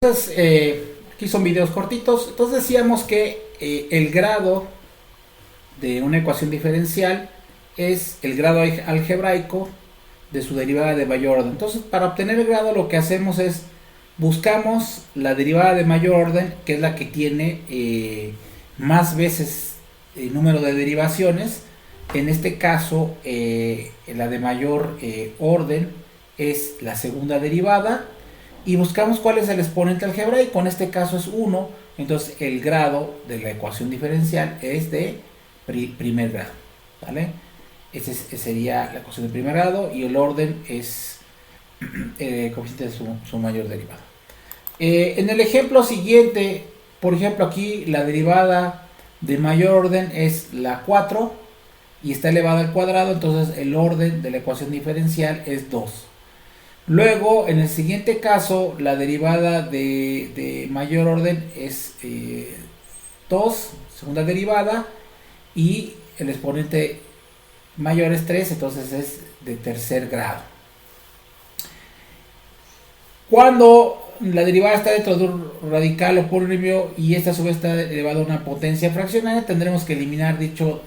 Entonces, aquí son videos cortitos. Entonces decíamos que el grado de una ecuación diferencial es el grado algebraico de su derivada de mayor orden. Entonces, para obtener el grado lo que hacemos es buscamos la derivada de mayor orden, que es la que tiene más veces el número de derivaciones. En este caso, la de mayor orden es la segunda derivada. Y buscamos cuál es el exponente algebraico. En este caso es 1. Entonces el grado de la ecuación diferencial es de primer grado, ¿vale? Ese sería la ecuación de primer grado. Y el orden es coeficiente de su mayor derivada. En el ejemplo siguiente, por ejemplo, aquí la derivada de mayor orden es la 4 y está elevada al cuadrado. Entonces el orden de la ecuación diferencial es 2. Luego, en el siguiente caso, la derivada de mayor orden es 2, segunda derivada, y el exponente mayor es 3, entonces es de tercer grado. Cuando la derivada está dentro de un radical o polinomio y esta a su vez está elevada a una potencia fraccionaria, tendremos que eliminar dicho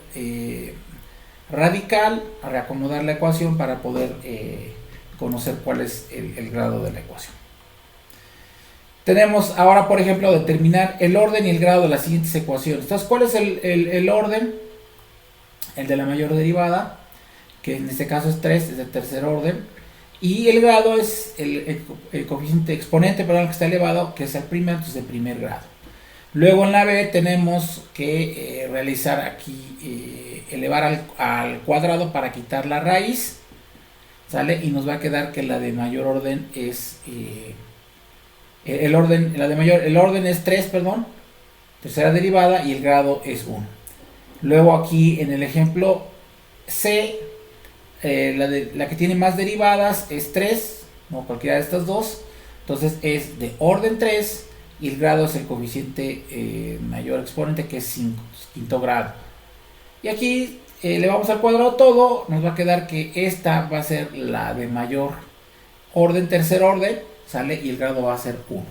radical, a reacomodar la ecuación para poder conocer cuál es el grado de la ecuación. Tenemos ahora, por ejemplo, determinar el orden y el grado de las siguientes ecuaciones. Entonces, ¿cuál es el orden? El de la mayor derivada, que en este caso es 3, es de tercer orden. Y el grado es el coeficiente exponente, perdón, que está elevado, que es el primero, entonces de primer grado. Luego en la B tenemos que realizar aquí, elevar al cuadrado para quitar la raíz. ¿Sale? Y nos va a quedar que la de mayor orden es el orden es 3, perdón, tercera derivada, y el grado es 1. Luego aquí en el ejemplo C, la que tiene más derivadas es 3, no cualquiera de estas dos, entonces es de orden 3 y el grado es el coeficiente mayor exponente, que es 5, quinto grado. Y aquí le vamos al cuadrado todo, nos va a quedar que esta va a ser la de mayor orden, tercer orden, ¿sale? Y el grado va a ser 1.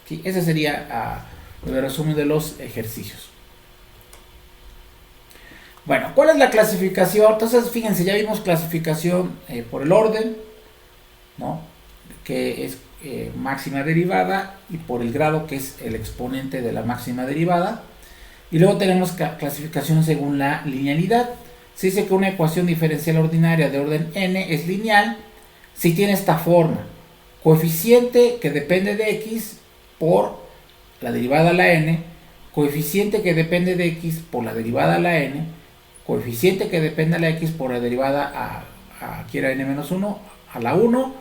¿Sí? Ese sería el resumen de los ejercicios. Bueno, ¿cuál es la clasificación? Entonces, fíjense, ya vimos clasificación por el orden, ¿no? Que es máxima derivada, y por el grado, que es el exponente de la máxima derivada. Y luego tenemos clasificación según la linealidad. Se dice que una ecuación diferencial ordinaria de orden n es lineal si tiene esta forma: coeficiente que depende de x por la derivada a la n, coeficiente que depende de x por la derivada a la n, coeficiente que depende de la x por la derivada aquí era n-1 a la 1,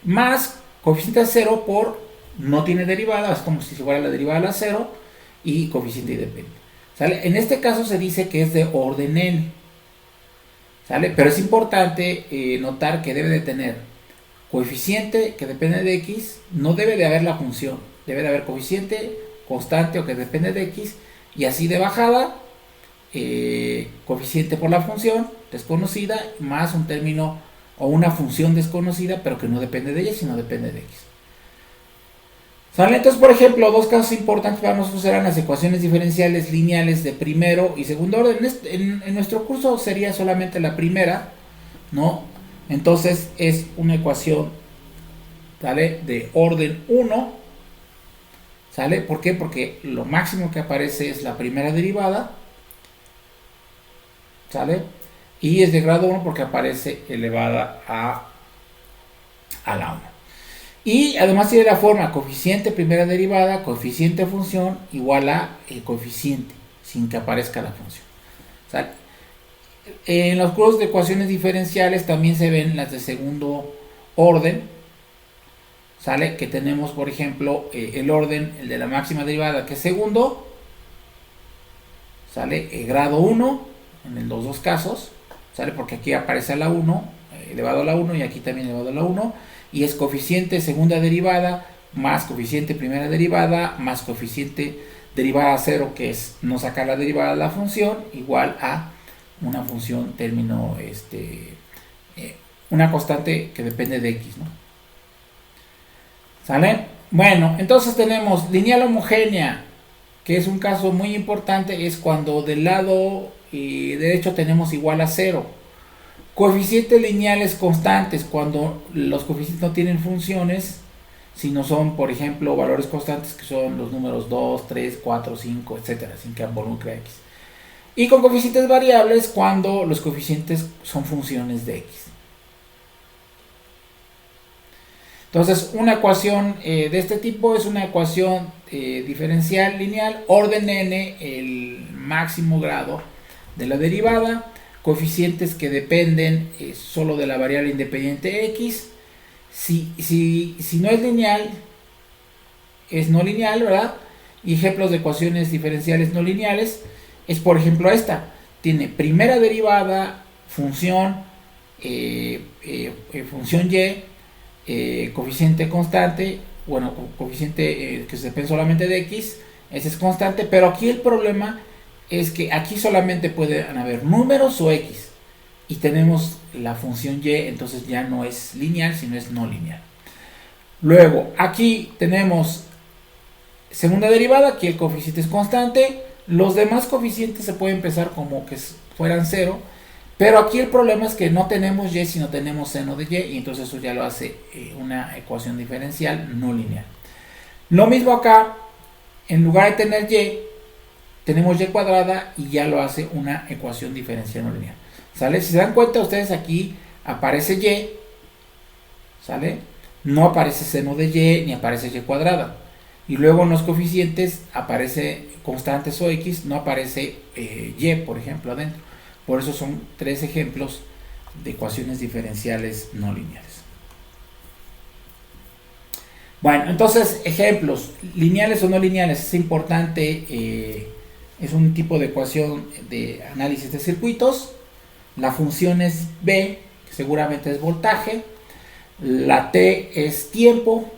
más coeficiente a 0 por no tiene derivada, es como si fuera la derivada a la 0, y coeficiente y depende. ¿Sale? En este caso se dice que es de orden n. ¿Sale? Pero es importante notar que debe de tener coeficiente que depende de x, no debe de haber la función, debe de haber coeficiente constante o que depende de x, y así de bajada, coeficiente por la función desconocida, más un término o una función desconocida, pero que no depende de ella, sino depende de x. ¿Sale? Entonces, por ejemplo, dos casos importantes para nosotros serán las ecuaciones diferenciales lineales de primero y segundo orden. En nuestro curso sería solamente la primera, ¿no? Entonces es una ecuación, ¿sale?, de orden 1. ¿Sale? ¿Por qué? Porque lo máximo que aparece es la primera derivada. ¿Sale? Y es de grado 1 porque aparece elevada a la 1. Y además tiene la forma coeficiente primera derivada, coeficiente función igual a coeficiente, sin que aparezca la función. ¿Sale? En los cursos de ecuaciones diferenciales también se ven las de segundo orden. ¿Sale? Que tenemos, por ejemplo, el orden, el de la máxima derivada, que es segundo. ¿Sale? Grado 1 en los dos casos. ¿Sale? Porque aquí aparece a la 1, elevado a la 1, y aquí también elevado a la 1. Y es coeficiente segunda derivada más coeficiente primera derivada más coeficiente derivada a 0, que es no sacar la derivada de la función, igual a una función término, una constante que depende de x, ¿no? ¿Sale? Bueno, entonces tenemos lineal homogénea, que es un caso muy importante, es cuando del lado derecho tenemos igual a cero. Coeficientes lineales constantes, cuando los coeficientes no tienen funciones, sino son, por ejemplo, valores constantes que son los números 2, 3, 4, 5, etcétera, sin que involucre x. Y con coeficientes variables cuando los coeficientes son funciones de x. Entonces, una ecuación de este tipo es una ecuación diferencial lineal, orden n, el máximo grado de la derivada, coeficientes que dependen solo de la variable independiente x. Si no es lineal, es no lineal, ¿verdad? Y ejemplos de ecuaciones diferenciales no lineales es, por ejemplo, esta. Tiene primera derivada, función, función y, coeficiente constante, bueno, coeficiente que se depende solamente de x, ese es constante, pero aquí el problema es que aquí solamente pueden haber números o x, y tenemos la función y, entonces ya no es lineal, sino es no lineal. Luego, aquí tenemos segunda derivada, aquí el coeficiente es constante, los demás coeficientes se pueden empezar como que fueran cero, pero aquí el problema es que no tenemos y, sino tenemos seno de y entonces eso ya lo hace una ecuación diferencial no lineal. Lo mismo acá, en lugar de tener y, tenemos y cuadrada y ya lo hace una ecuación diferencial no lineal. ¿Sale? Si se dan cuenta ustedes, aquí aparece y, ¿sale? No aparece seno de y ni aparece y cuadrada. Y luego en los coeficientes aparece constantes o x, no aparece y, por ejemplo, adentro. Por eso son tres ejemplos de ecuaciones diferenciales no lineales. Bueno, entonces, ejemplos, lineales o no lineales, es importante, es un tipo de ecuación de análisis de circuitos. La función es B, que seguramente es voltaje, la T es tiempo,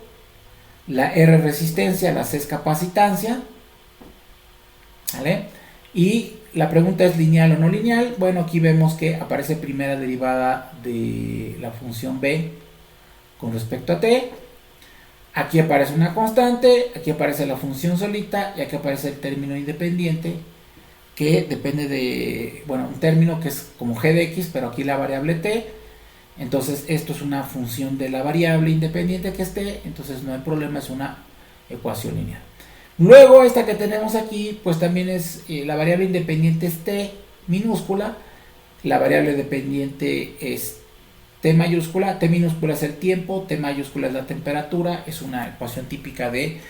la R resistencia, la C es capacitancia, ¿vale? Y la pregunta es lineal o no lineal. Bueno, aquí vemos que aparece primera derivada de la función B con respecto a T. Aquí aparece una constante, aquí aparece la función solita y aquí aparece el término independiente que depende de, bueno, un término que es como g de x, pero aquí la variable t. Entonces esto es una función de la variable independiente que es t, entonces no hay problema, es una ecuación lineal. Luego esta que tenemos aquí, pues también es, la variable independiente es t minúscula, la variable dependiente es t minúscula es el tiempo, t mayúscula es la temperatura, es una ecuación típica de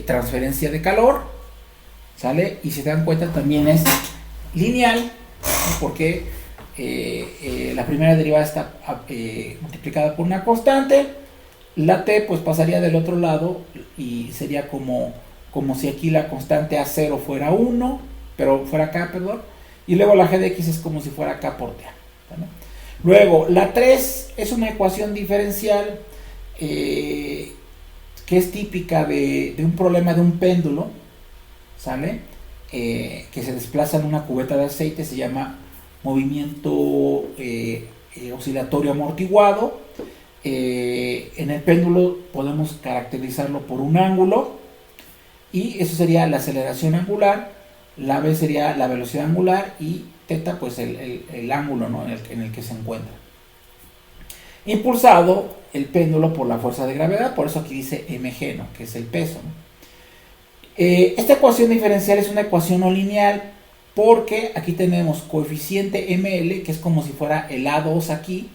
transferencia de calor, ¿sale? Y si se dan cuenta también es lineal, ¿no? Porque la primera derivada está multiplicada por una constante, la t pues pasaría del otro lado y sería como si aquí la constante A0 fuera 1, pero fuera K, perdón, y luego la g de x es como si fuera K por T, ¿vale? Luego, la 3 es una ecuación diferencial que es típica de un problema de un péndulo, ¿sale? Que se desplaza en una cubeta de aceite, se llama movimiento oscilatorio amortiguado. En el péndulo podemos caracterizarlo por un ángulo y eso sería la aceleración angular, la v sería la velocidad angular y θ pues el ángulo, ¿no? en el que se encuentra. Impulsado el péndulo por la fuerza de gravedad, por eso aquí dice mg, ¿no? Que es el peso, ¿no? Esta ecuación diferencial es una ecuación no lineal porque aquí tenemos coeficiente ml, que es como si fuera el A2 aquí,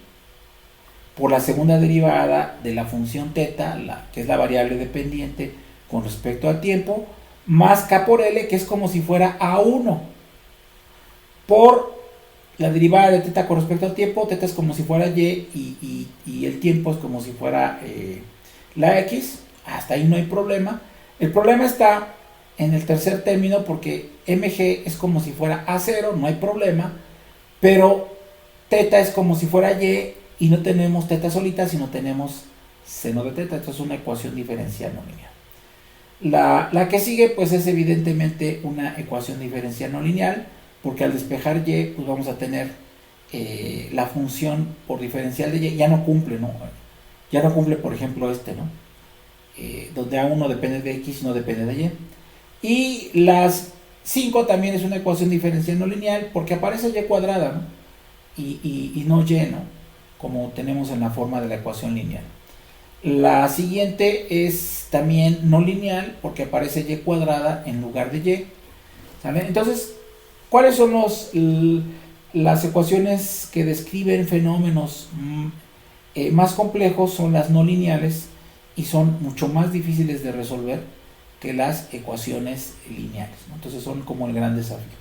por la segunda derivada de la función θ, que es la variable dependiente con respecto al tiempo, más k por l, que es como si fuera A1, por la derivada de θ con respecto al tiempo, θ es como si fuera y el tiempo es como si fuera la x, hasta ahí no hay problema. El problema está en el tercer término porque mg es como si fuera A0, no hay problema, pero θ es como si fuera y no tenemos θ solita, sino tenemos seno de θ, esto es una ecuación diferencial no lineal. La que sigue pues es evidentemente una ecuación diferencial no lineal, porque al despejar y pues vamos a tener la función por diferencial de y ya no cumple, ¿no? Ya no cumple, por ejemplo, ¿no? donde A1 depende de X y no depende de Y. Y las 5 también es una ecuación diferencial no lineal porque aparece Y cuadrada, ¿no? y no Y, ¿no? Como tenemos en la forma de la ecuación lineal. La siguiente es también no lineal porque aparece Y cuadrada en lugar de Y. ¿Sale? Entonces, ¿cuáles son las ecuaciones que describen fenómenos más complejos? Son las no lineales y son mucho más difíciles de resolver que las ecuaciones lineales, ¿no? Entonces son como el gran desafío.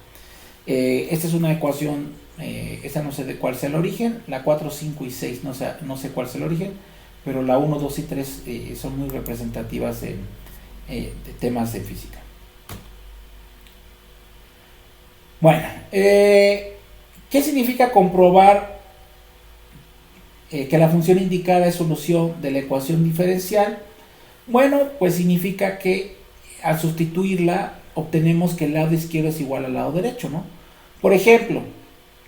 Esta es una ecuación, esta no sé de cuál sea el origen, la 4, 5 y 6 no sé cuál sea el origen, pero la 1, 2 y 3 son muy representativas de temas de física. Bueno, ¿qué significa comprobar que la función indicada es solución de la ecuación diferencial? Bueno, pues significa que al sustituirla obtenemos que el lado izquierdo es igual al lado derecho, ¿no? Por ejemplo,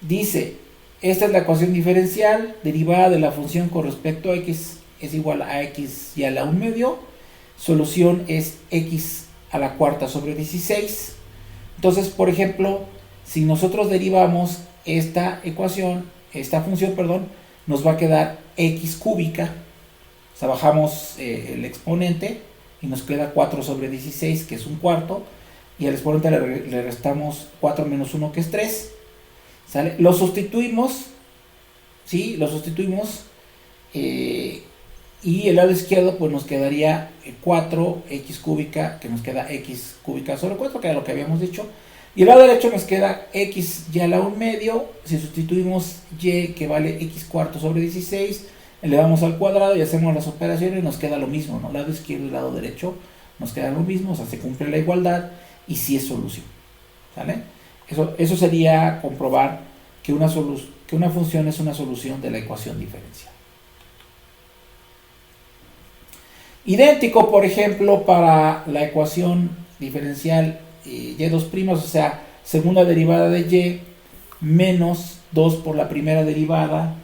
dice, esta es la ecuación diferencial derivada de la función con respecto a x es igual a x y a la 1 medio, solución es x a la cuarta sobre 16. Entonces, por ejemplo, si nosotros derivamos esta función, nos va a quedar x cúbica. O sea, bajamos el exponente y nos queda 4 sobre 16, que es un cuarto, y al exponente le restamos 4 menos 1, que es 3. ¿Sale? Lo sustituimos, ¿sí? Y el lado izquierdo pues nos quedaría 4x cúbica, que nos queda x cúbica sobre 4, que era lo que habíamos dicho. Y el lado derecho nos queda x y a la 1 medio. Si sustituimos y, que vale x cuarto sobre 16, elevamos al cuadrado y hacemos las operaciones y nos queda lo mismo, ¿no? Lado izquierdo y lado derecho nos queda lo mismo, o sea, se cumple la igualdad y sí es solución. ¿Sale? Eso sería comprobar que una función es una solución de la ecuación diferencial. Idéntico, por ejemplo, para la ecuación diferencial y2', o sea, segunda derivada de y menos 2 por la primera derivada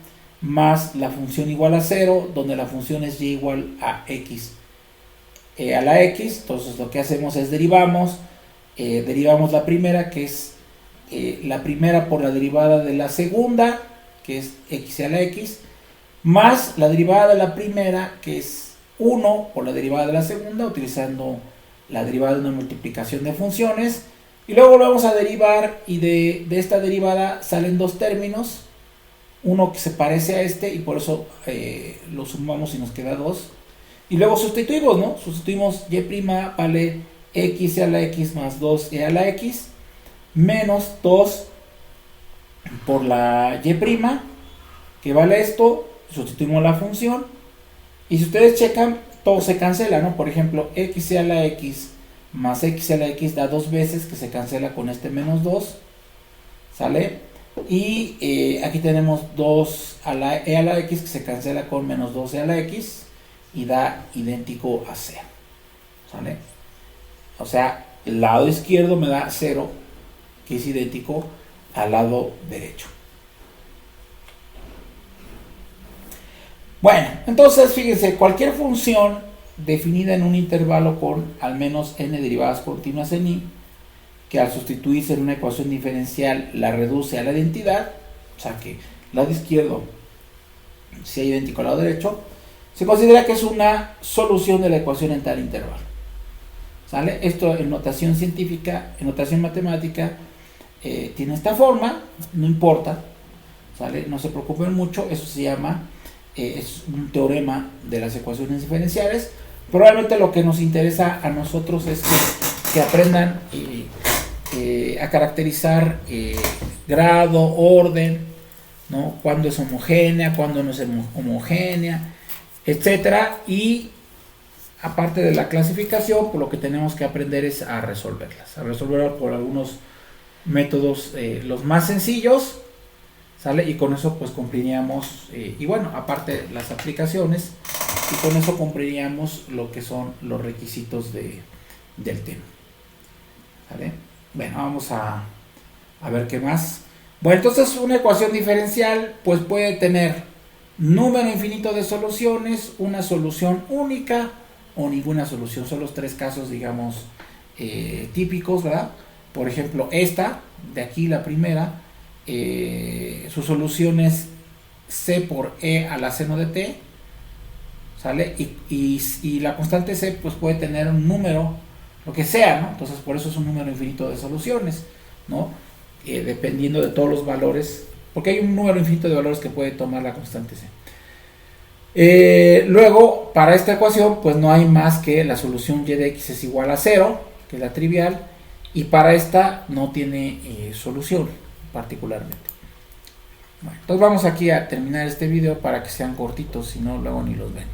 más la función igual a 0, donde la función es y igual a x a la x. Entonces lo que hacemos es derivamos la primera, que es la primera por la derivada de la segunda, que es x a la x, más la derivada de la primera, que es 1 por la derivada de la segunda, utilizando la derivada de una multiplicación de funciones, y luego lo vamos a derivar, y de esta derivada salen dos términos, uno que se parece a este y por eso lo sumamos y nos queda 2, y luego sustituimos, ¿no? Sustituimos y' vale x a la x más 2y a la x menos 2 por la y', que vale esto, sustituimos la función, y si ustedes checan, todo se cancela, ¿no? Por ejemplo, x a la x más x a la x da dos veces, que se cancela con este menos 2, ¿sale? Y aquí tenemos 2 a la e a la x, que se cancela con menos 2e a la x, y da idéntico a 0, ¿sale? O sea, el lado izquierdo me da 0, que es idéntico al lado derecho. Bueno, entonces fíjense, cualquier función definida en un intervalo con al menos n derivadas continuas en y, que al sustituirse en una ecuación diferencial la reduce a la identidad, o sea que el lado izquierdo sea idéntico al lado derecho, se considera que es una solución de la ecuación en tal intervalo. ¿Sale? Esto en notación científica, en notación matemática, tiene esta forma, no importa, ¿sale? No se preocupen mucho, eso se llama, es un teorema de las ecuaciones diferenciales. Probablemente lo que nos interesa a nosotros es que aprendan a caracterizar grado, orden, ¿no? Cuándo es homogénea, cuándo no es homogénea, etcétera. Y aparte de la clasificación, pues lo que tenemos que aprender es a resolverlas por algunos métodos, los más sencillos, ¿sale? Y con eso pues cumpliríamos, y bueno, aparte las aplicaciones, y con eso cumpliríamos lo que son los requisitos del tema, ¿sale? Bueno, vamos a ver qué más. Bueno, entonces una ecuación diferencial pues puede tener número infinito de soluciones, una solución única o ninguna solución. Son los tres casos, digamos, típicos, ¿verdad? Por ejemplo, esta de aquí, la primera, su solución es c por e a la seno de t, ¿sale? Y la constante c pues puede tener un número, lo que sea, ¿no? Entonces por eso es un número infinito de soluciones, ¿no? Dependiendo de todos los valores, porque hay un número infinito de valores que puede tomar la constante c. Luego, para esta ecuación, pues no hay más que la solución y de x es igual a 0, que es la trivial, y para esta no tiene solución particularmente. Bueno, entonces vamos aquí a terminar este video para que sean cortitos, si no luego ni los ven.